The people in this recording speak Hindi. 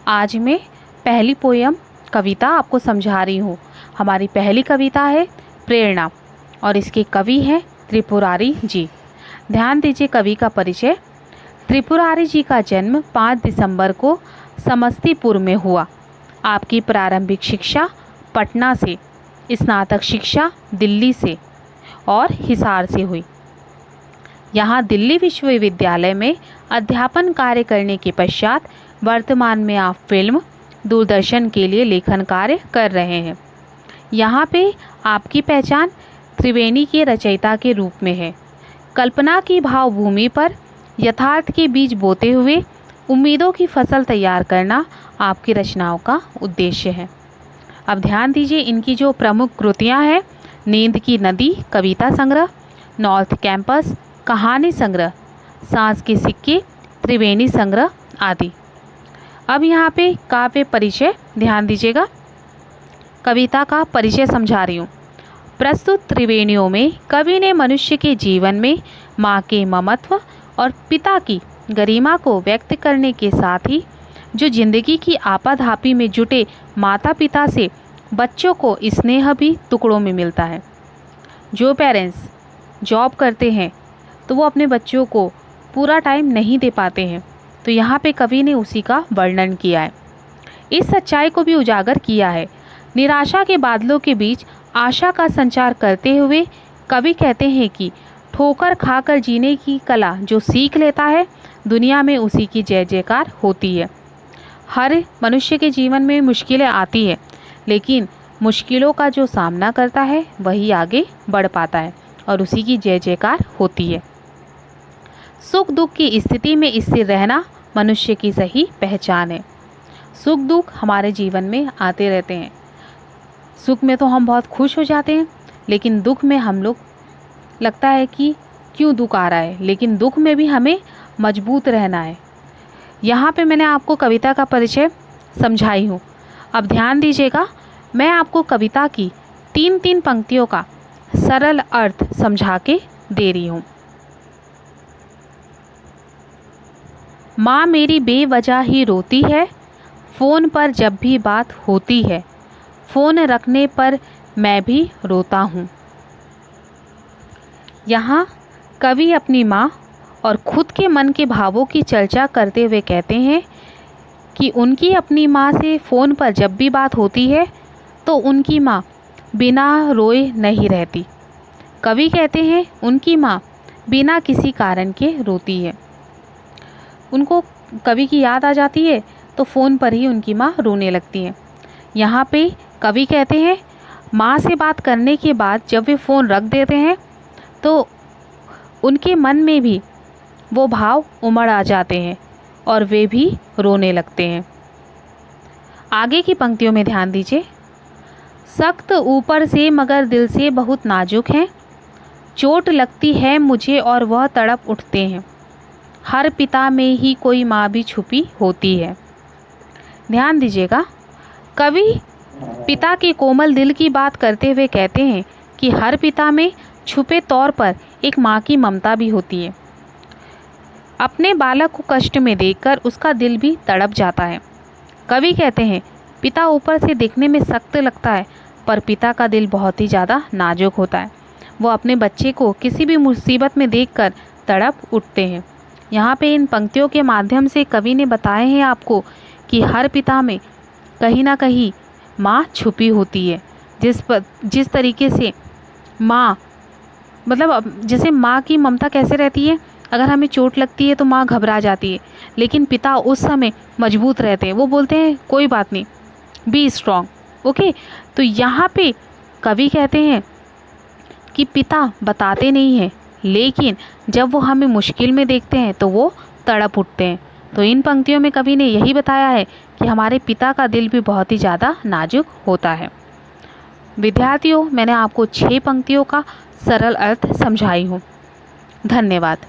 आज मैं पहली पोयम कविता आपको समझा रही हूँ। हमारी पहली कविता है प्रेरणा और इसके कवि हैं त्रिपुरारी जी। ध्यान दीजिए कवि का परिचय। त्रिपुरारी जी का जन्म 5 दिसंबर को समस्तीपुर में हुआ। आपकी प्रारंभिक शिक्षा पटना से, स्नातक शिक्षा दिल्ली से और हिसार से हुई। यहाँ दिल्ली विश्वविद्यालय में अध्यापन कार्य करने के पश्चात वर्तमान में आप फिल्म, दूरदर्शन के लिए लेखन कार्य कर रहे हैं। यहाँ पे आपकी पहचान त्रिवेणी के रचयिता के रूप में है। कल्पना की भावभूमि पर यथार्थ के बीज बोते हुए उम्मीदों की फसल तैयार करना आपकी रचनाओं का उद्देश्य है। अब ध्यान दीजिए, इनकी जो प्रमुख कृतियाँ हैं, नींद की नदी कविता संग्रह, नॉर्थ कैंपस कहानी संग्रह, सांस के सिक्के त्रिवेणी संग्रह आदि। अब यहाँ पे काव्य परिचय ध्यान दीजिएगा। कविता का परिचय समझा रही हूँ। प्रस्तुत त्रिवेणियों में कवि ने मनुष्य के जीवन में माँ के ममत्व और पिता की गरिमा को व्यक्त करने के साथ ही जो जिंदगी की आपाधापी में जुटे माता पिता से बच्चों को स्नेह भी टुकड़ों में मिलता है। जो पेरेंट्स जॉब करते हैं तो वो अपने बच्चों को पूरा टाइम नहीं दे पाते हैं, तो यहाँ पे कवि ने उसी का वर्णन किया है। इस सच्चाई को भी उजागर किया है। निराशा के बादलों के बीच आशा का संचार करते हुए कवि कहते हैं कि ठोकर खाकर जीने की कला जो सीख लेता है, दुनिया में उसी की जय जयकार होती है। हर मनुष्य के जीवन में मुश्किलें आती है, लेकिन मुश्किलों का जो सामना करता है वही आगे बढ़ पाता है और उसी की जय जयकार होती है। सुख दुख की स्थिति में स्थिर रहना मनुष्य की सही पहचान है। सुख दुख हमारे जीवन में आते रहते हैं। सुख में तो हम बहुत खुश हो जाते हैं, लेकिन दुख में हम लोग लगता है कि क्यों दुख आ रहा है, लेकिन दुख में भी हमें मजबूत रहना है। यहाँ पे मैंने आपको कविता का परिचय समझाई हूँ। अब ध्यान दीजिएगा, मैं आपको कविता की 3-3 पंक्तियों का सरल अर्थ समझा के दे रही हूँ। माँ मेरी बेवजह ही रोती है, फ़ोन पर जब भी बात होती है, फ़ोन रखने पर मैं भी रोता हूँ। यहाँ कवि अपनी माँ और खुद के मन के भावों की चर्चा करते हुए कहते हैं कि उनकी अपनी माँ से फ़ोन पर जब भी बात होती है तो उनकी माँ बिना रोए नहीं रहती। कवि कहते हैं उनकी माँ बिना किसी कारण के रोती है। उनको कवि की याद आ जाती है तो फ़ोन पर ही उनकी माँ रोने लगती है। यहाँ पे कवि कहते हैं माँ से बात करने के बाद जब वे फ़ोन रख देते हैं तो उनके मन में भी वो भाव उमड़ आ जाते हैं और वे भी रोने लगते हैं। आगे की पंक्तियों में ध्यान दीजिए। सख्त ऊपर से मगर दिल से बहुत नाजुक हैं, चोट लगती है मुझे और वह तड़प उठते हैं, हर पिता में ही कोई माँ भी छुपी होती है। ध्यान दीजिएगा, कवि पिता के कोमल दिल की बात करते हुए कहते हैं कि हर पिता में छुपे तौर पर एक माँ की ममता भी होती है। अपने बालक को कष्ट में देखकर उसका दिल भी तड़प जाता है। कवि कहते हैं पिता ऊपर से दिखने में सख्त लगता है, पर पिता का दिल बहुत ही ज़्यादा नाजुक होता है। वो अपने बच्चे को किसी भी मुसीबत में देखकर तड़प उठते हैं। यहाँ पे इन पंक्तियों के माध्यम से कवि ने बताए हैं आपको कि हर पिता में कहीं ना कहीं माँ छुपी होती है। जिस तरीके से माँ मतलब जैसे माँ की ममता कैसे रहती है, अगर हमें चोट लगती है तो माँ घबरा जाती है, लेकिन पिता उस समय मजबूत रहते हैं। वो बोलते हैं कोई बात नहीं, बी स्ट्रॉन्ग। ओके, तो यहाँ पे कवि कहते हैं कि पिता बताते नहीं हैं, लेकिन जब वो हमें मुश्किल में देखते हैं तो वो तड़प उठते हैं। तो इन पंक्तियों में कवि ने यही बताया है कि हमारे पिता का दिल भी बहुत ही ज़्यादा नाजुक होता है। विद्यार्थियों, मैंने आपको 6 पंक्तियों का सरल अर्थ समझाई हूँ। धन्यवाद।